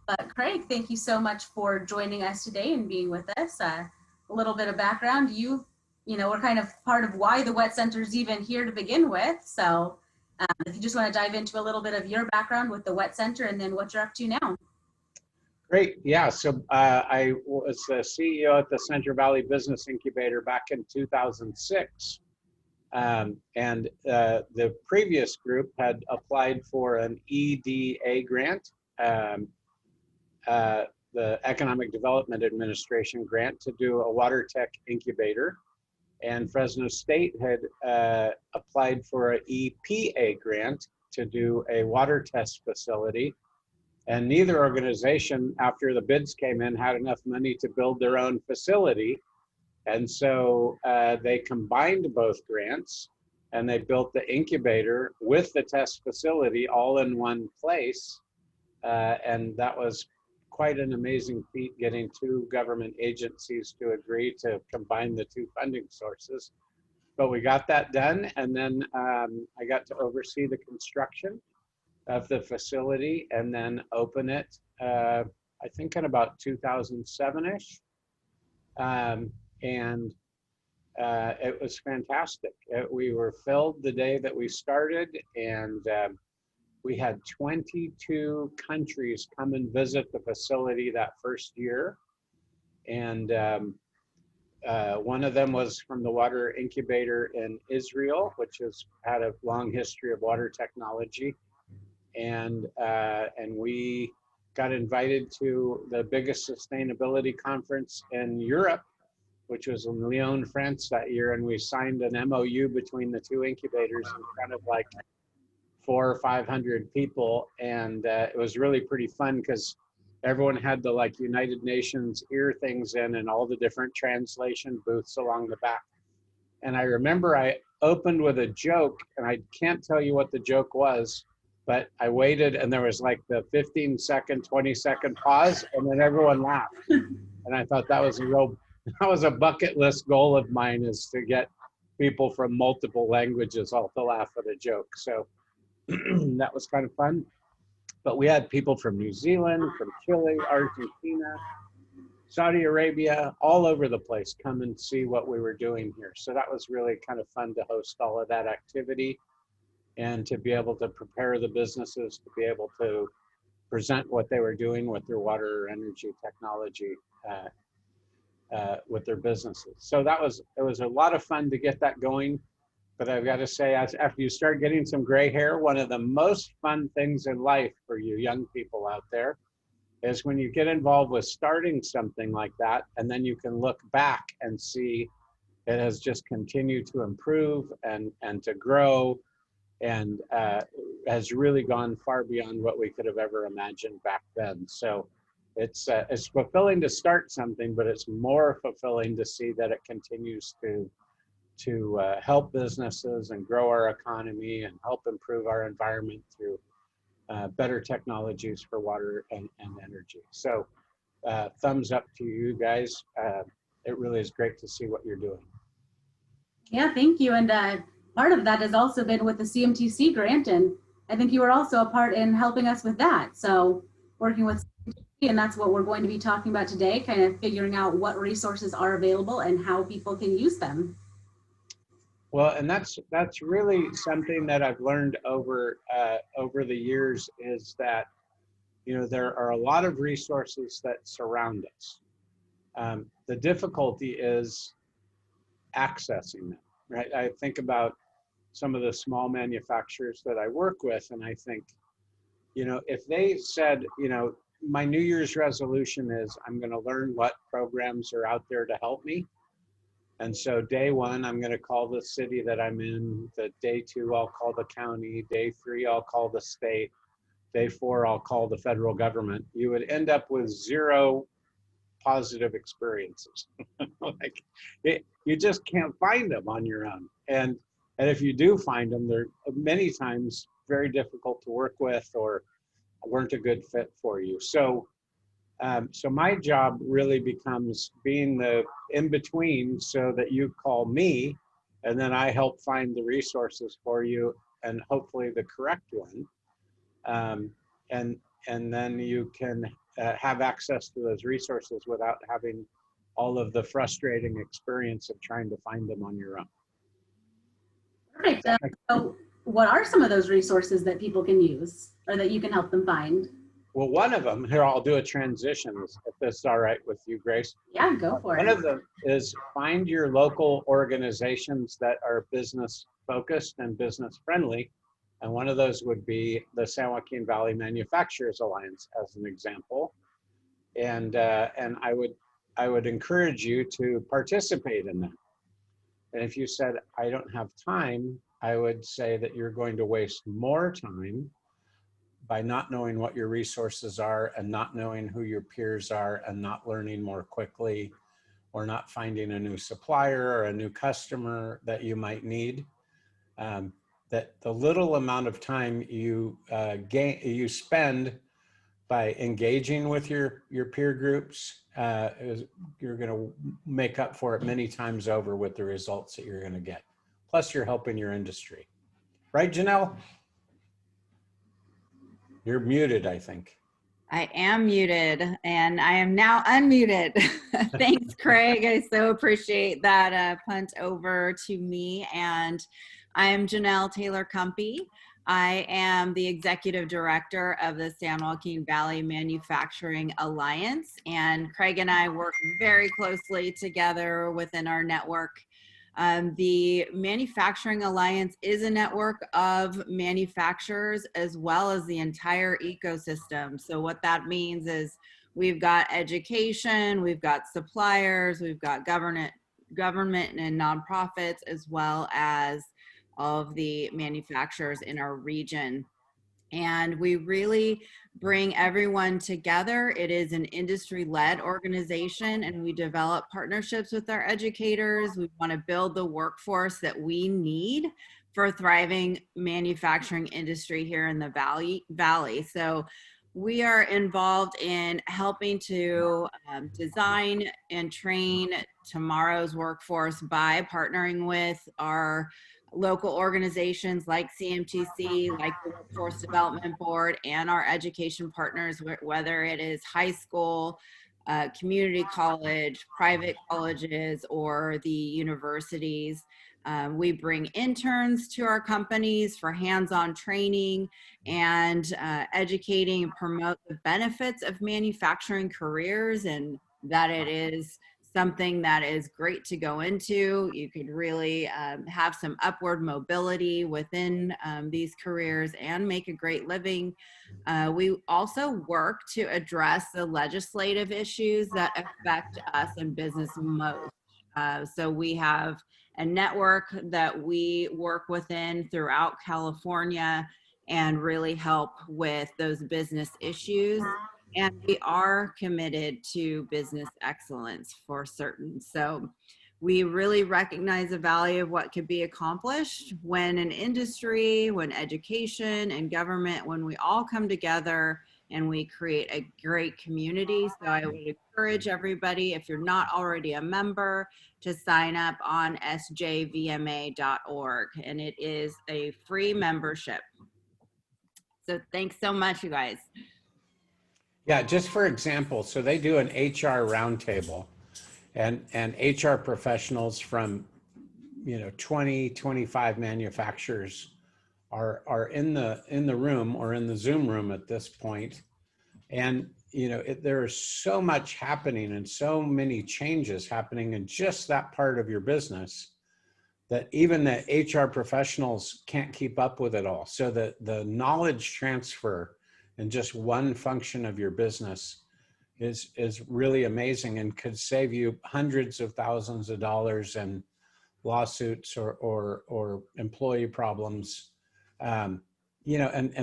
But Craig, thank you so much for joining us today and being with us. A little bit of background, we're kind of part of why the Wet Center is even here to begin with. So if you just want to dive into a little bit of your background with the Wet Center and then what you're up to now. Great. Yeah. So I was the CEO at the Central Valley Business Incubator back in 2006. And the previous group had applied for an EDA grant, the Economic Development Administration grant, to do a water tech incubator. And Fresno State had applied for an EPA grant to do a water test facility. And neither organization, after the bids came in, had enough money to build their own facility. And so they combined both grants and they built the incubator with the test facility all in one place. And that was quite an amazing feat, getting two government agencies to agree to combine the two funding sources. But we got that done, and then I got to oversee the construction of the facility and then open it, I think in about 2007-ish. And it was fantastic. We were filled the day that we started, and we had 22 countries come and visit the facility that first year. And one of them was from the water incubator in Israel, which has had a long history of water technology. And we got invited to the biggest sustainability conference in Europe, which was in Lyon, France that year. And we signed an MOU between the two incubators in front of like 400 or 500 people. And it was really pretty fun because everyone had the like United Nations ear things in and all the different translation booths along the back. And I remember I opened with a joke, and I can't tell you what the joke was, but I waited and there was like the 15-second, 20-second pause, and then everyone laughed. And I thought that was a bucket list goal of mine, is to get people from multiple languages all to laugh at a joke. So that was kind of fun. But we had people from New Zealand, from Chile, Argentina, Saudi Arabia, all over the place come and see what we were doing here. So that was really kind of fun to host all of that activity and to be able to prepare the businesses to be able to present what they were doing with their water energy technology with their businesses. So it was a lot of fun to get that going. But I've got to say, after you start getting some gray hair, one of the most fun things in life for you young people out there is when you get involved with starting something like that, and then you can look back and see it has just continued to improve and to grow, and has really gone far beyond what we could have ever imagined back then. So it's fulfilling to start something, but it's more fulfilling to see that it continues to help businesses and grow our economy and help improve our environment through better technologies for water and energy. So thumbs up to you guys. It really is great to see what you're doing. Yeah, thank you. And part of that has also been with the CMTC grant, and I think you were also a part in helping us with that. So working with CMTC, and that's what we're going to be talking about today, kind of figuring out what resources are available and how people can use them. Well, and that's really something that I've learned over the years, is that, you know, there are a lot of resources that surround us. The difficulty is accessing them, right? I think about some of the small manufacturers that I work with, and I think, you know, if they said, you know, my New Year's resolution is I'm going to learn what programs are out there to help me. And so day one, I'm going to call the city that I'm in. The day two, I'll call the county. Day three, I'll call the state. Day four, I'll call the federal government. You would end up with zero positive experiences. Like you just can't find them on your own. And if you do find them, they're many times very difficult to work with or weren't a good fit for you. So my job really becomes being the in-between, so that you call me and then I help find the resources for you, and hopefully the correct one. And then you can have access to those resources without having all of the frustrating experience of trying to find them on your own. Perfect. So what are some of those resources that people can use or that you can help them find? Well, one of them, here, I'll do a transition if this is all right with you, Grace. Yeah, go for One it. of them is find your local organizations that are business focused and business friendly. And one of those would be the San Joaquin Valley Manufacturers Alliance, as an example. And I would encourage you to participate in that. And if you said, I don't have time, I would say that you're going to waste more time by not knowing what your resources are and not knowing who your peers are and not learning more quickly or not finding a new supplier or a new customer that you might need. That the little amount of time you spend by engaging with your peer groups, you're going to make up for it many times over with the results that you're going to get. Plus, you're helping your industry. Right, Janelle? You're muted, I think. I am muted and I am now unmuted. Thanks, Craig. I so appreciate that punt over to me. And I am Janelle Taylor-Cumpy. I am the Executive Director of the San Joaquin Valley Manufacturing Alliance. And Craig and I work very closely together within our network. The Manufacturing Alliance is a network of manufacturers as well as the entire ecosystem. So what that means is we've got education, we've got suppliers, we've got government and nonprofits, as well as all of the manufacturers in our region. And we really bring everyone together. It is an industry-led organization, and we develop partnerships with our educators. We want to build the workforce that we need for a thriving manufacturing industry here in the Valley. So we are involved in helping to design and train tomorrow's workforce by partnering with our local organizations like CMTC, like the Workforce Development Board, and our education partners, whether it is high school, community college, private colleges, or the universities. We bring interns to our companies for hands-on training and educating and promote the benefits of manufacturing careers, and that it is something that is great to go into. You could really have some upward mobility within these careers and make a great living. We also work to address the legislative issues that affect us in business most. So we have a network that we work within throughout California and really help with those business issues. And we are committed to business excellence for certain. So we really recognize the value of what could be accomplished when an industry, when education and government, when we all come together and we create a great community. So I would encourage everybody, if you're not already a member, to sign up on sjvma.org. And it is a free membership. So thanks so much, you guys. Yeah, just for example, so they do an HR roundtable, and HR professionals from 20, 25 manufacturers are in the room or in the Zoom room at this point. And there is so much happening and so many changes happening in just that part of your business that even the HR professionals can't keep up with it all. So the knowledge transfer in just one function of your business is really amazing and could save you hundreds of thousands of dollars in lawsuits or employee problems. And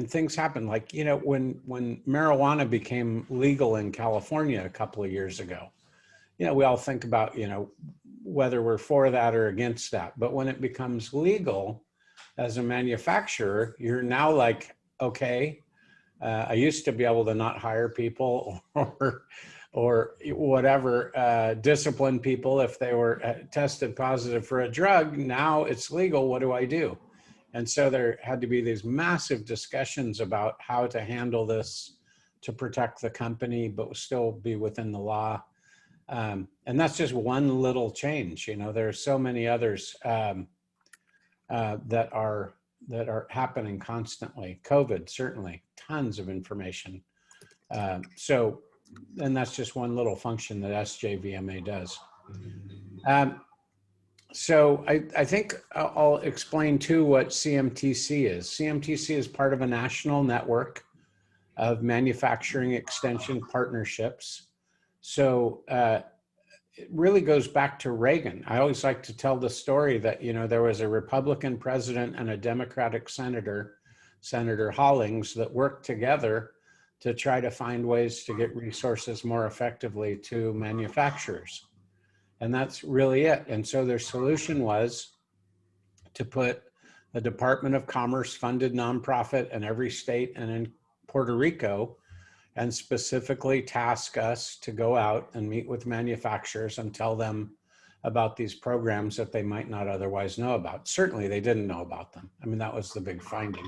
things happen, like, when marijuana became legal in California a couple of years ago, we all think about, whether we're for that or against that. But when it becomes legal as a manufacturer, you're now like, okay, I used to be able to not hire people or whatever, discipline people if they were tested positive for a drug. Now it's legal. What do I do? And so there had to be these massive discussions about how to handle this to protect the company, but still be within the law. And that's just one little change. You know, there are so many others that are happening constantly. COVID, certainly, tons of information. And that's just one little function that SJVMA does. So I think I'll explain too what CMTC is. CMTC is part of a national network of manufacturing extension partnerships. So it really goes back to Reagan. I always like to tell the story that, you know, there was a Republican president and a Democratic senator, Senator Hollings, that worked together to try to find ways to get resources more effectively to manufacturers. And that's really it. And so their solution was to put a Department of Commerce funded nonprofit in every state and in Puerto Rico, and specifically task us to go out and meet with manufacturers and tell them about these programs that they might not otherwise know about. Certainly they didn't know about them. I mean, that was the big finding,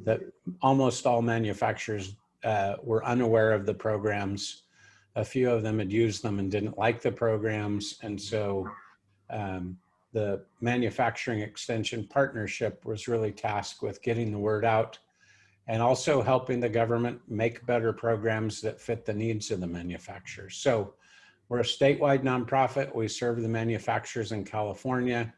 that almost all manufacturers were unaware of the programs. A few of them had used them and didn't like the programs. And so the Manufacturing Extension Partnership was really tasked with getting the word out and also helping the government make better programs that fit the needs of the manufacturers. So we're a statewide nonprofit. We serve the manufacturers in California.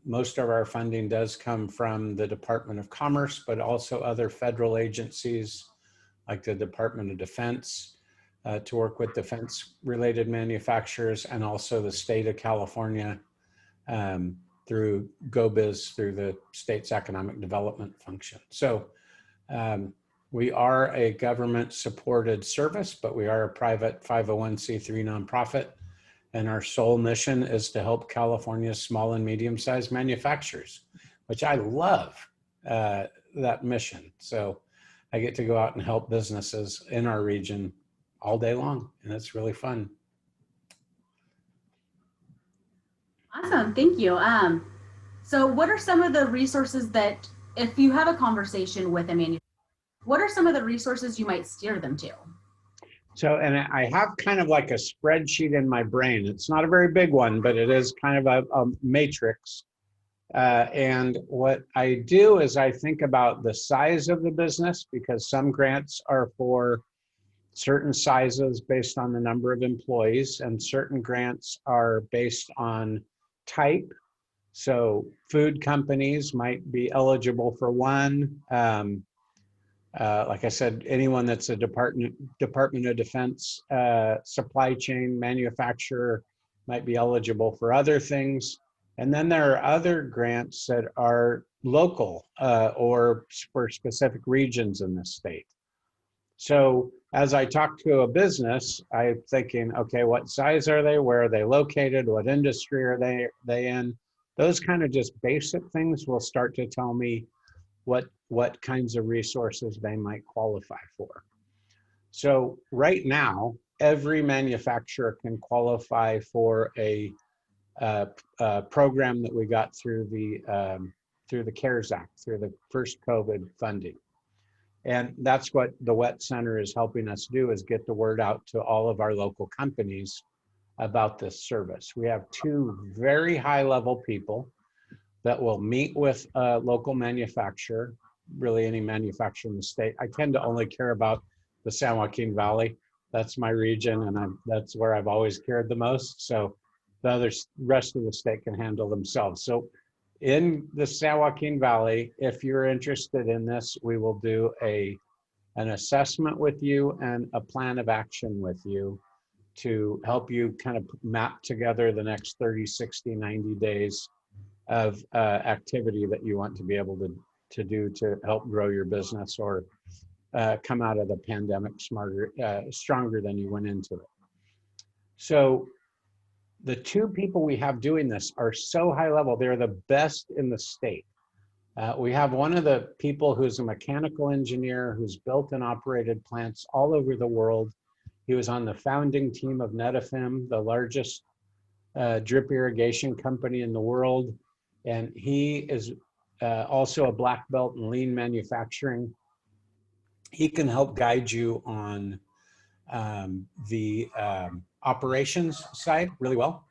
Most of our funding does come from the Department of Commerce, but also other federal agencies like the Department of Defense to work with defense-related manufacturers, and also the state of California through GoBiz, through the state's economic development function. So we are a government-supported service, but we are a private 501c3 nonprofit. And our sole mission is to help California's small and medium-sized manufacturers, which I love that mission. So I get to go out and help businesses in our region all day long, and it's really fun. Awesome, thank you. So what are some of the resources that, if you have a conversation with a manufacturer, what are some of the resources you might steer them to? So, and I have kind of like a spreadsheet in my brain. It's not a very big one, but it is kind of a matrix. And what I do is I think about the size of the business, because some grants are for certain sizes based on the number of employees, and certain grants are based on type. So food companies might be eligible for one. Like I said, anyone that's a Department of Defense supply chain manufacturer might be eligible for other things. And then there are other grants that are local or for specific regions in the state. So as I talk to a business, I'm thinking, okay, what size are they? Where are they located? What industry are they in? Those kind of just basic things will start to tell me what kinds of resources they might qualify for. So right now, every manufacturer can qualify for a program that we got through the CARES Act, through the first COVID funding. And that's what the WET Center is helping us do, is get the word out to all of our local companies about this service. We have two very high level people that will meet with a local manufacturer, really any manufacturer in the state. I tend to only care about the San Joaquin Valley. That's my region, and that's where I've always cared the most. So the rest of the state can handle themselves. So in the San Joaquin Valley, if you're interested in this, we will do an assessment with you and a plan of action with you to help you kind of map together the next 30, 60, 90 days of activity that you want to be able to do to help grow your business or come out of the pandemic stronger than you went into it. So the two people we have doing this are so high level. They're the best in the state. We have one of the people who's a mechanical engineer who's built and operated plants all over the world. He was on the founding team of Netafim, the largest drip irrigation company in the world. And he is also a black belt in lean manufacturing. he can help guide you on the operations side really well.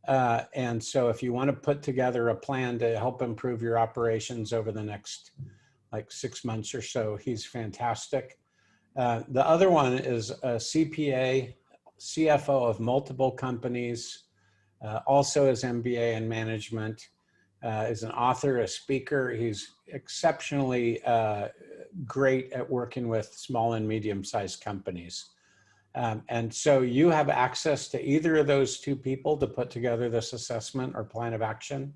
And so if you want to put together a plan to help improve your operations over the next like 6 months or so, he's fantastic. The other one is a CPA, CFO of multiple companies, also has MBA in management, is an author, a speaker. He's exceptionally great at working with small and medium-sized companies. And so you have access to either of those two people to put together this assessment or plan of action,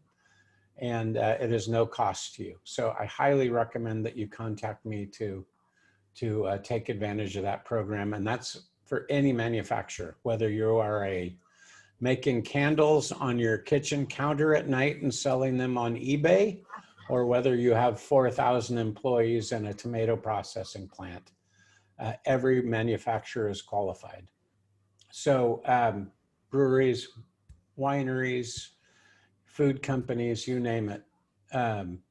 and it is no cost to you. So I highly recommend that you contact me to take advantage of that program. And that's for any manufacturer, whether you are making candles on your kitchen counter at night and selling them on eBay, or whether you have 4,000 employees in a tomato processing plant. Every manufacturer is qualified. So breweries, wineries, food companies, you name it,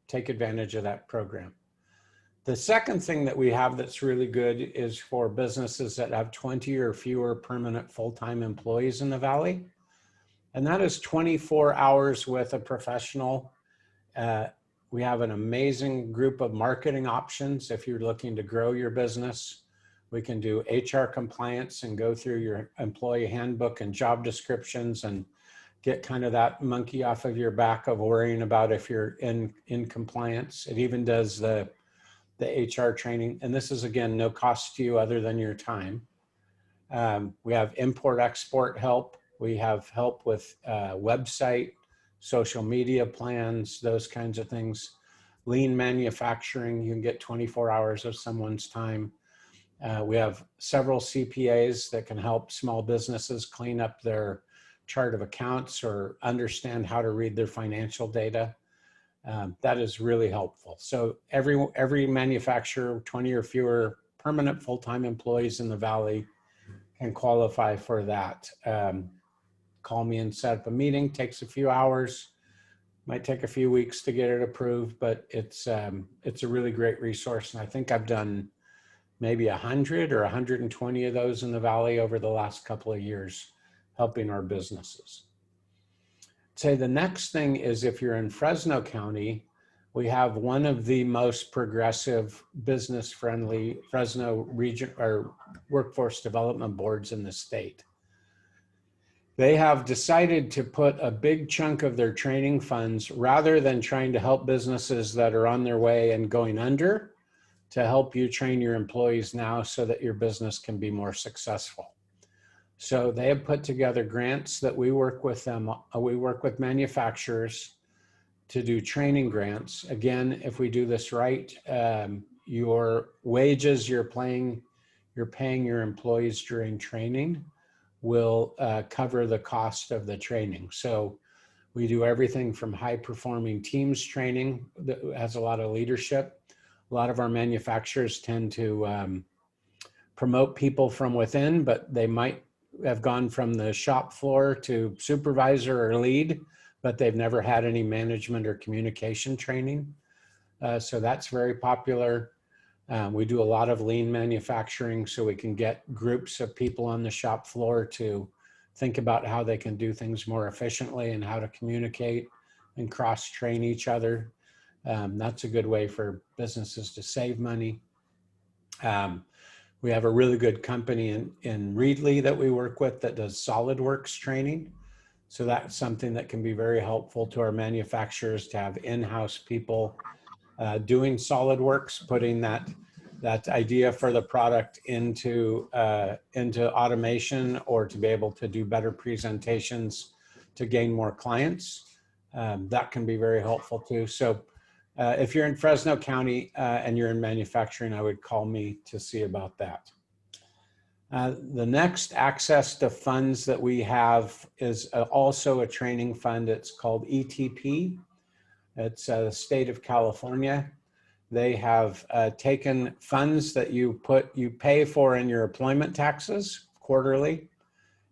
take advantage of that program. The second thing that we have that's really good is for businesses that have 20 or fewer permanent full-time employees in the Valley. And that is 24 hours with a professional. We have an amazing group of marketing options if you're looking to grow your business. We can do HR compliance and go through your employee handbook and job descriptions and get kind of that monkey off of your back of worrying about if you're in compliance. It even does the HR training. And this is, again, no cost to you other than your time. We have import-export help. We have help with website, social media plans, those kinds of things. Lean manufacturing, you can get 24 hours of someone's time. We have several CPAs that can help small businesses clean up their chart of accounts or understand how to read their financial data. That is really helpful. So every manufacturer, 20 or fewer permanent full-time employees in the Valley, can qualify for that. Call me and set up a meeting. Takes a few hours, might take a few weeks to get it approved, but it's a really great resource. And I think I've done maybe 100 or 120 of those in the Valley over the last couple of years, helping our businesses. Say the next thing is if you're in Fresno County, we have one of the most progressive, business-friendly Fresno region or workforce development boards in the state. They have decided to put a big chunk of their training funds, rather than trying to help businesses that are on their way and going under, to help you train your employees now so that your business can be more successful. So they have put together grants that we work with them. We work with manufacturers to do training grants. Again, if we do this right, your wages you're paying your employees during training will cover the cost of the training. So we do everything from high performing teams training that has a lot of leadership. A lot of our manufacturers tend to promote people from within, but they might have gone from the shop floor to supervisor or lead, but they've never had any management or communication training. So that's very popular. We do a lot of lean manufacturing, so we can get groups of people on the shop floor to think about how they can do things more efficiently and how to communicate and cross-train each other. That's a good way for businesses to save money. We have a really good company in Reedley that we work with that does SolidWorks training. So that's something that can be very helpful to our manufacturers, to have in-house people doing SolidWorks, putting that idea for the product into automation, or to be able to do better presentations to gain more clients. That can be very helpful too. So if you're in Fresno County and you're in manufacturing, I would call me to see about that. The next access to funds that we have is also a training fund. It's called ETP. It's the state of California. They have taken funds that you pay for in your employment taxes quarterly,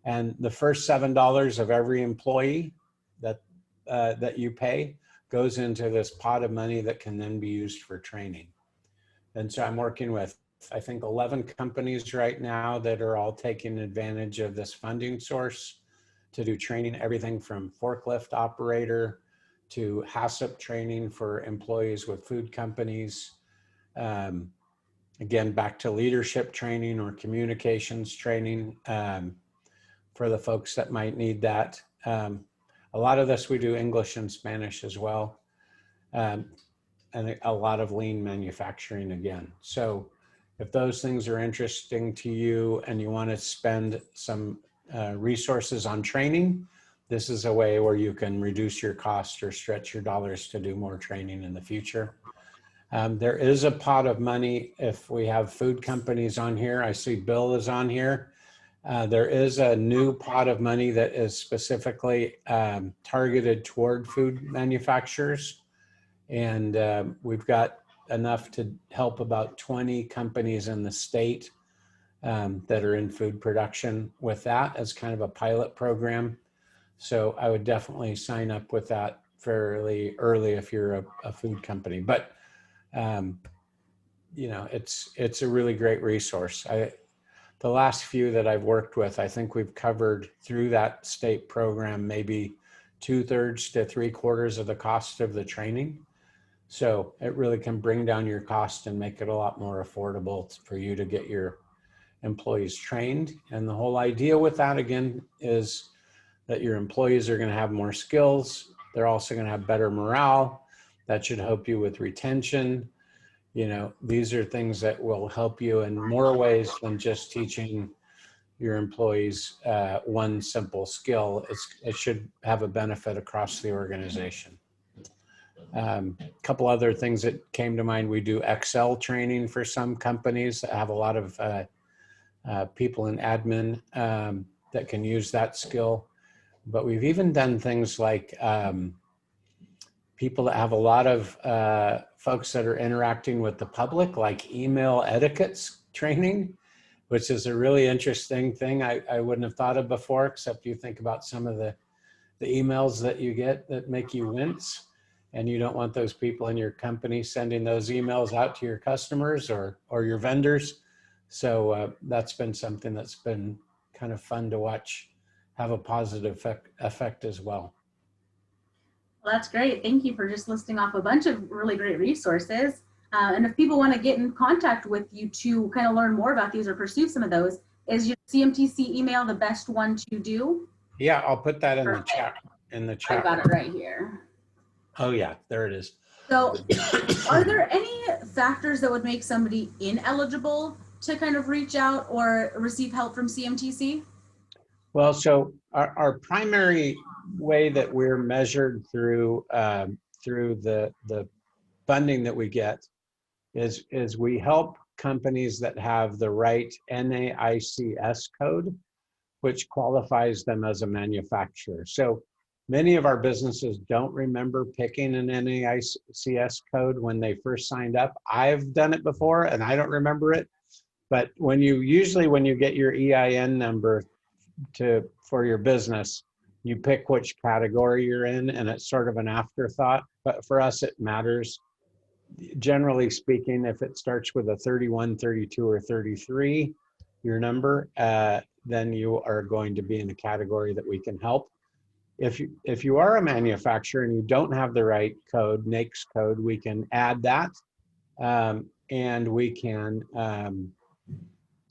and the first $7 of every employee that you pay goes into this pot of money that can then be used for training. And so I'm working with I think 11 companies right now that are all taking advantage of this funding source to do training, everything from forklift operator to HACCP training for employees with food companies. Again, back to leadership training or communications training for the folks that might need that. A lot of this we do English and Spanish as well. And a lot of lean manufacturing again. So if those things are interesting to you and you want to spend some resources on training, this is a way where you can reduce your cost or stretch your dollars to do more training in the future. There is a pot of money if we have food companies on here. I see Bill is on here. There is a new pot of money that is specifically targeted toward food manufacturers. And we've got enough to help about 20 companies in the state that are in food production with that as kind of a pilot program. So I would definitely sign up with that fairly early if you're a food company. But you know, it's a really great resource. The last few that I've worked with, I think we've covered through that state program maybe 2/3 to 3/4 of the cost of the training. So it really can bring down your cost and make it a lot more affordable for you to get your employees trained. And the whole idea with that, again, is that your employees are going to have more skills. They're also going to have better morale. That should help you with retention. You know, these are things that will help you in more ways than just teaching your employees one simple skill. It should have a benefit across the organization. A couple other things that came to mind. We do Excel training for some companies that have a lot of people in admin that can use that skill. But we've even done things like people that have a lot of folks that are interacting with the public, like email etiquette training, which is a really interesting thing I wouldn't have thought of before, except you think about some of the emails that you get that make you wince. And you don't want those people in your company sending those emails out to your customers or your vendors. So that's been something that's been kind of fun to watch have a positive effect as well. Well, that's great. Thank you for just listing off a bunch of really great resources. And if people want to get in contact with you to kind of learn more about these or pursue some of those, is your CMTC email the best one to do? Yeah, I'll put that in the chat. I got it right here. Oh yeah, there it is. So are there any factors that would make somebody ineligible to kind of reach out or receive help from CMTC? Well, so our primary way that we're measured through the funding that we get is we help companies that have the right NAICS code, which qualifies them as a manufacturer. So many of our businesses don't remember picking an NAICS code when they first signed up. I've done it before and I don't remember it. But when you get your EIN number for your business, you pick which category you're in, and it's sort of an afterthought. But for us, it matters. Generally speaking, if it starts with a 31, 32, or 33, your number, then you are going to be in a category that we can help. If you are a manufacturer and you don't have the right code, NAICS code, we can add that, and we can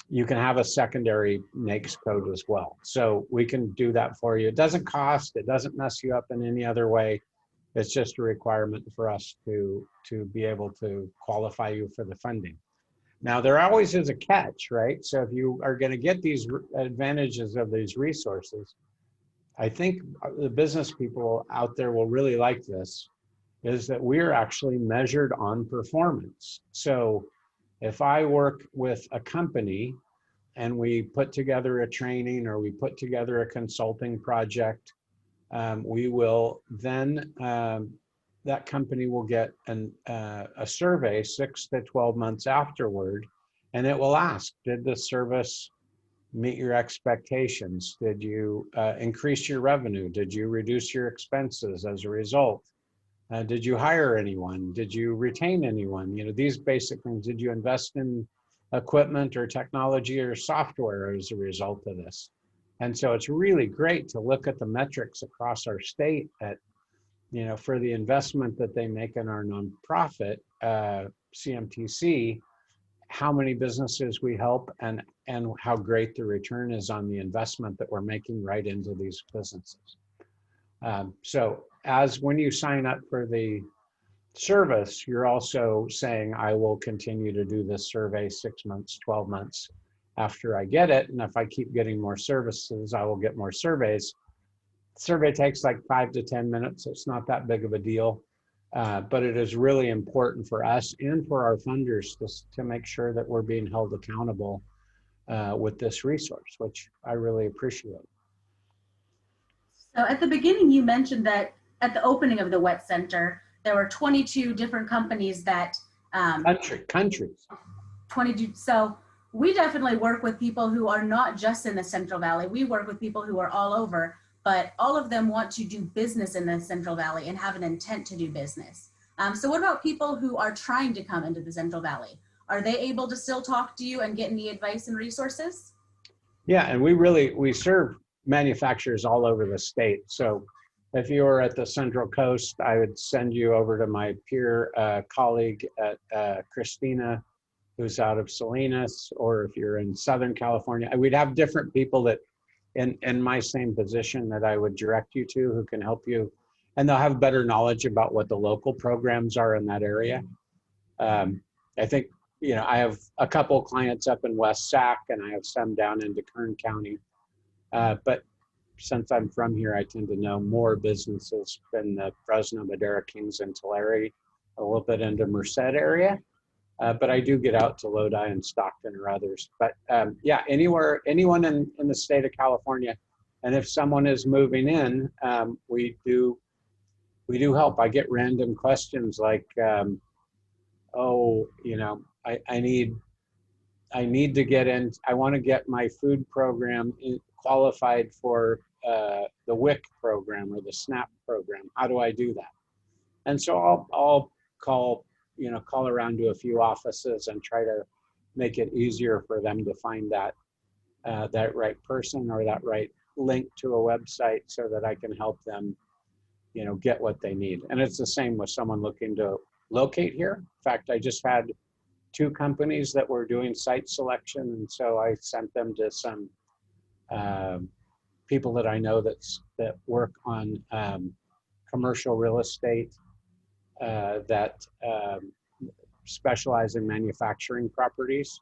you can have a secondary NAICS code as well. So we can do that for you. It doesn't cost, it doesn't mess you up in any other way. It's just a requirement for us to be able to qualify you for the funding. Now, there always is a catch, right? So if you are going to get these advantages of these resources, I think the business people out there will really like this, is that we're actually measured on performance. So if I work with a company and we put together a training or we put together a consulting project, we will then, that company will get a survey 6 to 12 months afterward, and it will ask, did the service meet your expectations? Did you increase your revenue? Did you reduce your expenses as a result? Did you hire anyone? Did you retain anyone? You know, these basic things. Did you invest in equipment or technology or software as a result of this. And so it's really great to look at the metrics across our state at, for the investment that they make in our nonprofit, CMTC, how many businesses we help and how great the return is on the investment that we're making right into these businesses. So when you sign up for the service, you're also saying, I will continue to do this survey 6 months, 12 months after I get it. And if I keep getting more services, I will get more surveys. The survey takes like 5 to 10 minutes. So it's not that big of a deal. But it is really important for us and for our funders to make sure that we're being held accountable with this resource, which I really appreciate. So at the beginning, you mentioned that at the opening of the Wet Center, there were 22 different companies that countries. 22. So we definitely work with people who are not just in the Central Valley. We work with people who are all over, but all of them want to do business in the Central Valley and have an intent to do business. So what about people who are trying to come into the Central Valley? Are they able to still talk to you and get any advice and resources? Yeah, and we serve manufacturers all over the state. So if you were at the Central Coast, I would send you over to my peer colleague at Christina, who's out of Salinas, or if you're in Southern California, we'd have different people that in my same position that I would direct you to who can help you, and they'll have better knowledge about what the local programs are in that area. I think, I have a couple clients up in West Sac, and I have some down into Kern County. But since I'm from here, I tend to know more businesses than the Fresno, Madera, Kings, and Tulare, a little bit into Merced area. But I do get out to Lodi and Stockton or others. But yeah, anyone in the state of California. And if someone is moving in, we do help. I get random questions like, I need to get in, I want to get my food program qualified for the WIC program or the SNAP program. How do I do that? And so I'll call around to a few offices and try to make it easier for them to find that right person or that right link to a website so that I can help them, get what they need. And it's the same with someone looking to locate here. In fact, I just had 2 companies that were doing site selection, and so I sent them to some people that I know that work on commercial real estate that specialize in manufacturing properties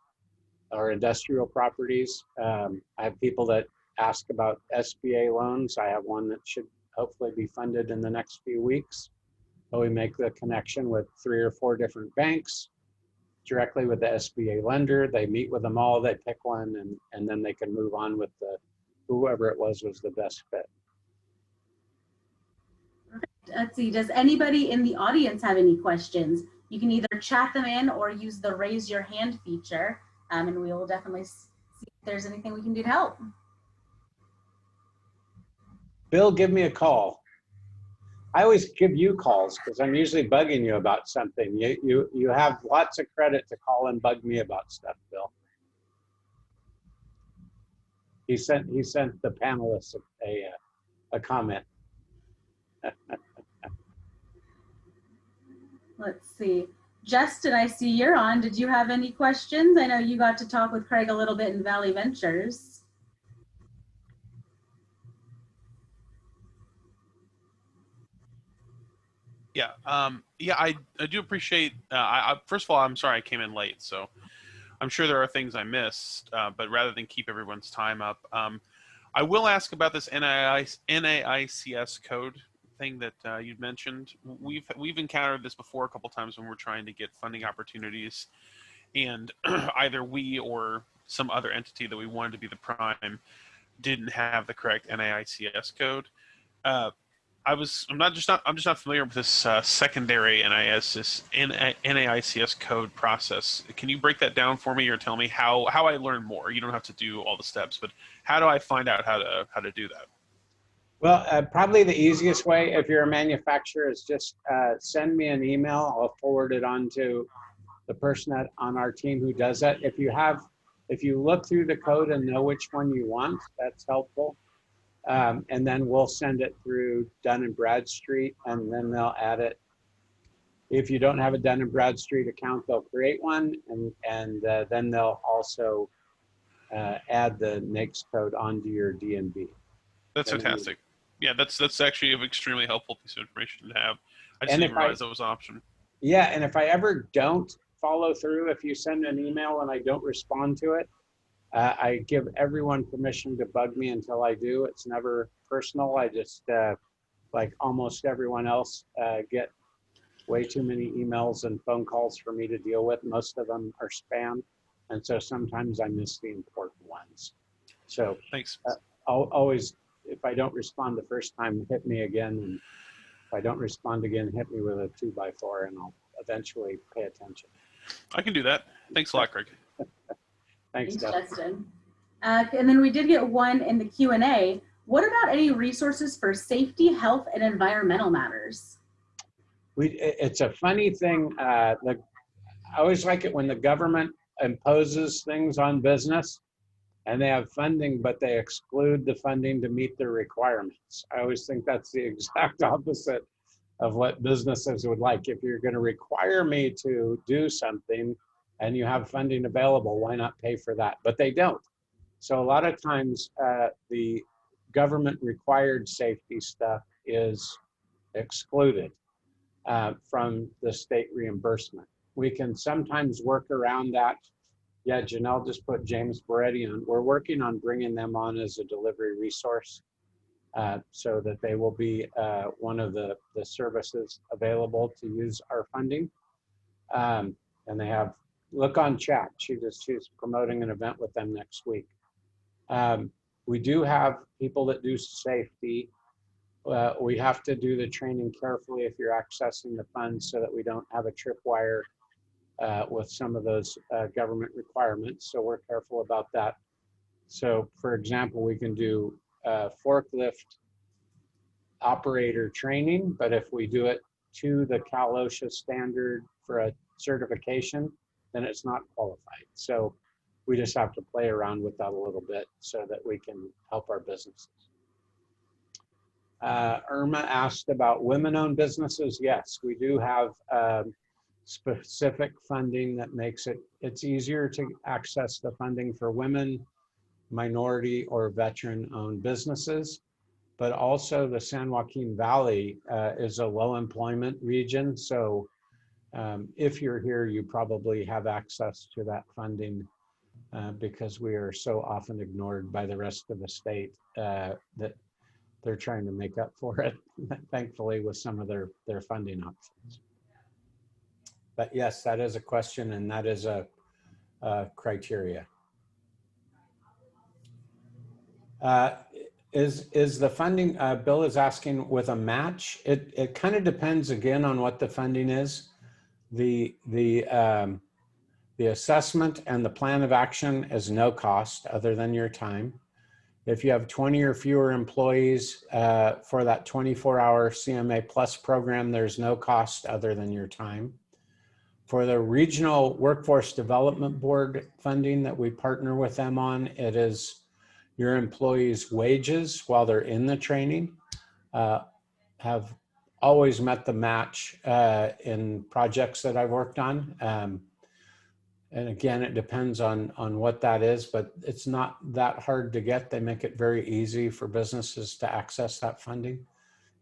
or industrial properties. I have people that ask about SBA loans. I have one that should hopefully be funded in the next few weeks. But we make the connection with 3 or 4 different banks directly with the SBA lender. They meet with them all, they pick one, and then they can move on with whoever it was the best fit. Let's see, does anybody in the audience have any questions? You can either chat them in or use the raise your hand feature, and we will definitely see if there's anything we can do to help. Bill, give me a call. I always give you calls because I'm usually bugging you about something. You have lots of credit to call and bug me about stuff, Bill. He sent the panelists a comment. Let's see. Justin, I see you're on. Did you have any questions? I know you got to talk with Craig a little bit in Valley Ventures. Yeah, I do appreciate, first of all, I'm sorry I came in late, so I'm sure there are things I missed, but rather than keep everyone's time up, I will ask about this NAICS code thing that you'd mentioned. We've encountered this before a couple times when we're trying to get funding opportunities, and either we or some other entity that we wanted to be the prime didn't have the correct NAICS code. I'm just not familiar with this secondary NAICS code process. Can you break that down for me or tell me how I learn more? You don't have to do all the steps, but how do I find out how to do that? Well, probably the easiest way if you're a manufacturer is just send me an email. I'll forward it on to the person on our team who does that. If you look through the code and know which one you want, that's helpful. And then we'll send it through Dun and Bradstreet, and then they'll add it. If you don't have a Dun and Bradstreet account, they'll create one, and then they'll also add the NAICS code onto your DNB. That's fantastic. Yeah, that's actually an extremely helpful piece of information to have. I just And didn't realize that was an option. Yeah, and if I ever don't follow through, if you send an email and I don't respond to it, I give everyone permission to bug me until I do. It's never personal. I just, like almost everyone else, get way too many emails and phone calls for me to deal with. Most of them are spam. And so sometimes I miss the important ones. So Thanks. I'll always, if I don't respond the first time, hit me again. And if I don't respond again, hit me with a 2x4 and I'll eventually pay attention. I can do that. Thanks a lot, Craig. Thanks, Justin. And then we did get one in the Q&A. What about any resources for safety, health, and environmental matters? It's a funny thing. I always like it when the government imposes things on business and they have funding, but they exclude the funding to meet their requirements. I always think that's the exact opposite of what businesses would like. If you're going to require me to do something and you have funding available, why not pay for that? But they don't. So a lot of times the government required safety stuff is excluded from the state reimbursement. We can sometimes work around that. Yeah, Janelle just put James Beretti on. We're working on bringing them on as a delivery resource so that they will be one of the services available to use our funding. And they have, look on chat, she's promoting an event with them next week. We do have people that do safety. We have to do the training carefully if you're accessing the funds so that we don't have a tripwire with some of those government requirements. So we're careful about that. So for example, we can do forklift operator training, but if we do it to the Cal OSHA standard for a certification, then it's not qualified. So we just have to play around with that a little bit so that we can help our businesses. Irma asked about women-owned businesses. Yes, we do have specific funding that makes it's easier to access the funding for women, minority, or veteran-owned businesses. But also the San Joaquin Valley is a low employment region. So if you're here, you probably have access to that funding because we are so often ignored by the rest of the state that they're trying to make up for it, thankfully, with some of their funding options. But yes, that is a question and that is a criteria. Is the funding, Bill is asking, with a match? It kind of depends again on what the funding is. The assessment and the plan of action is no cost other than your time. If you have 20 or fewer employees for that 24-hour CMA Plus program, there's no cost other than your time. For the Regional Workforce Development Board funding that we partner with them on, it is your employees' wages while they're in the training have always met the match in projects that I've worked on. And again, it depends on what that is, but it's not that hard to get. They make it very easy for businesses to access that funding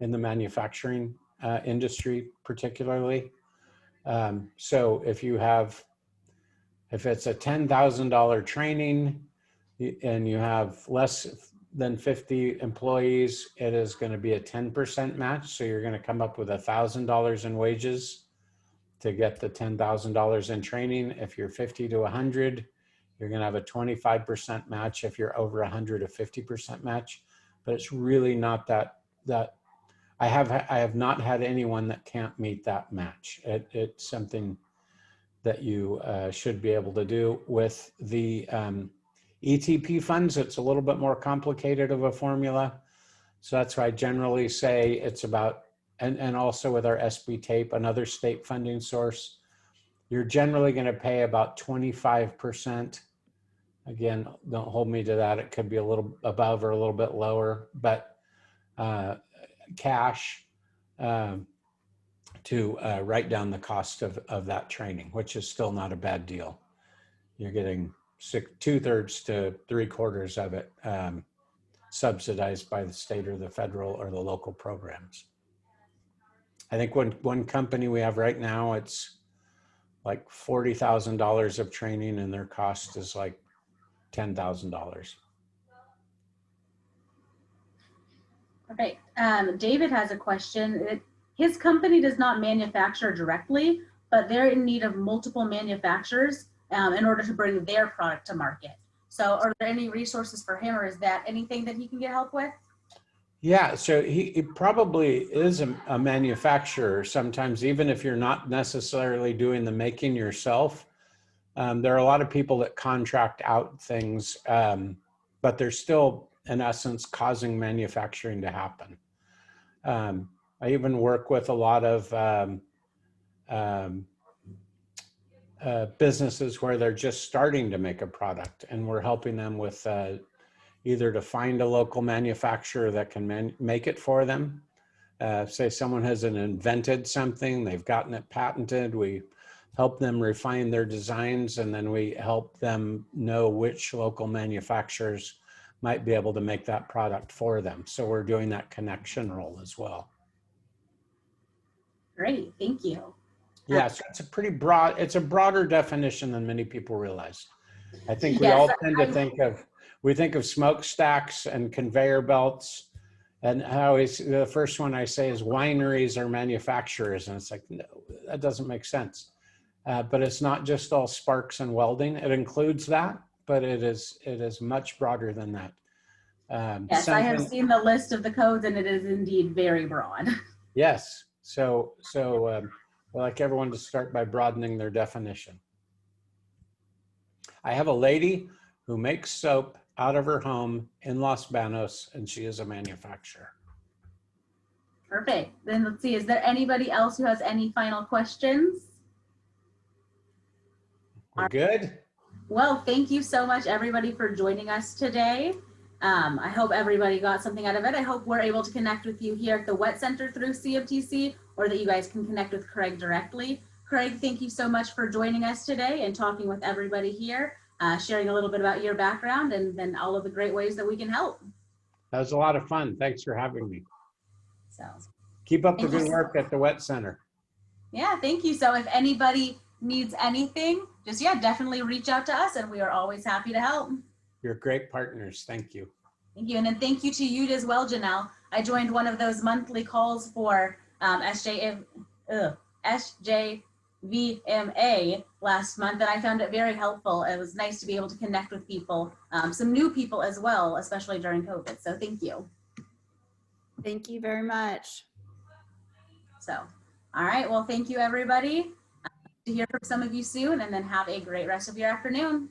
in the manufacturing industry, particularly. So if it's a $10,000 training and you have less than 50 employees, it is going to be a 10% match. So you're going to come up with $1,000 in wages to get the $10,000 in training. If you're 50 to 100, you're going to have a 25% match. If you're over 100, a 50% match. But it's really not that I have not had anyone that can't meet that match. It's something that you should be able to do. With the ETP funds, it's a little bit more complicated of a formula. So that's why I generally say it's about, and also with our SB tape, another state funding source, You're generally going to pay about 25%. Again, don't hold me to that. It could be a little above or a little bit lower, but cash to write down the cost of that training, which is still not a bad deal. You're getting 2/3 to 3/4 of it subsidized by the state or the federal or the local programs. I think one company we have right now, it's like $40,000 of training and their cost is like $10,000. Okay. David has a question. His company does not manufacture directly, but they're in need of multiple manufacturers in order to bring their product to market. So are there any resources for him, or is that anything that he can get help with? Yeah, so he probably is a manufacturer sometimes, even if you're not necessarily doing the making yourself. There are a lot of people that contract out things, but they're still, in essence, causing manufacturing to happen. I even work with a lot of businesses where they're just starting to make a product, and we're helping them with either to find a local manufacturer that can make it for them. Say someone has invented something, they've gotten it patented, we help them refine their designs, and then we help them know which local manufacturers might be able to make that product for them. So we're doing that connection role as well. Great, thank you. Yeah, so it's a pretty broad, it's a broader definition than many people realize. I think we Yes, all tend to think of smokestacks and conveyor belts. And I always, the first one I say is wineries or manufacturers. And it's like, no, that doesn't make sense. But it's not just all sparks and welding. It includes that, but it is much broader than that. Yes, I have seen the list of the codes, and it is indeed very broad. Yes. So I'd like everyone to start by broadening their definition. I have a lady who makes soap out of her home in Los Banos, and she is a manufacturer. Perfect. Then let's see, is there anybody else who has any final questions? We're good? Well, thank you so much, everybody, for joining us today. I hope everybody got something out of it. I hope we're able to connect with you here at the Wet Center through CMTC, or that you guys can connect with Craig directly. Craig, thank you so much for joining us today and talking with everybody here, sharing a little bit about your background and then all of the great ways that we can help. That was a lot of fun. Thanks for having me. So Keep up the good work at the Wet Center. Yeah, thank you. So if anybody needs anything, just definitely reach out to us, and we are always happy to help. You're great partners. Thank you. Thank you. And then thank you to you as well, Janelle. I joined one of those monthly calls for SJVMA last month, and I found it very helpful. It was nice to be able to connect with people, some new people as well, especially during COVID. So thank you. Thank you very much. So, all right. Well, thank you, everybody. To hear from some of you soon, and then have a great rest of your afternoon.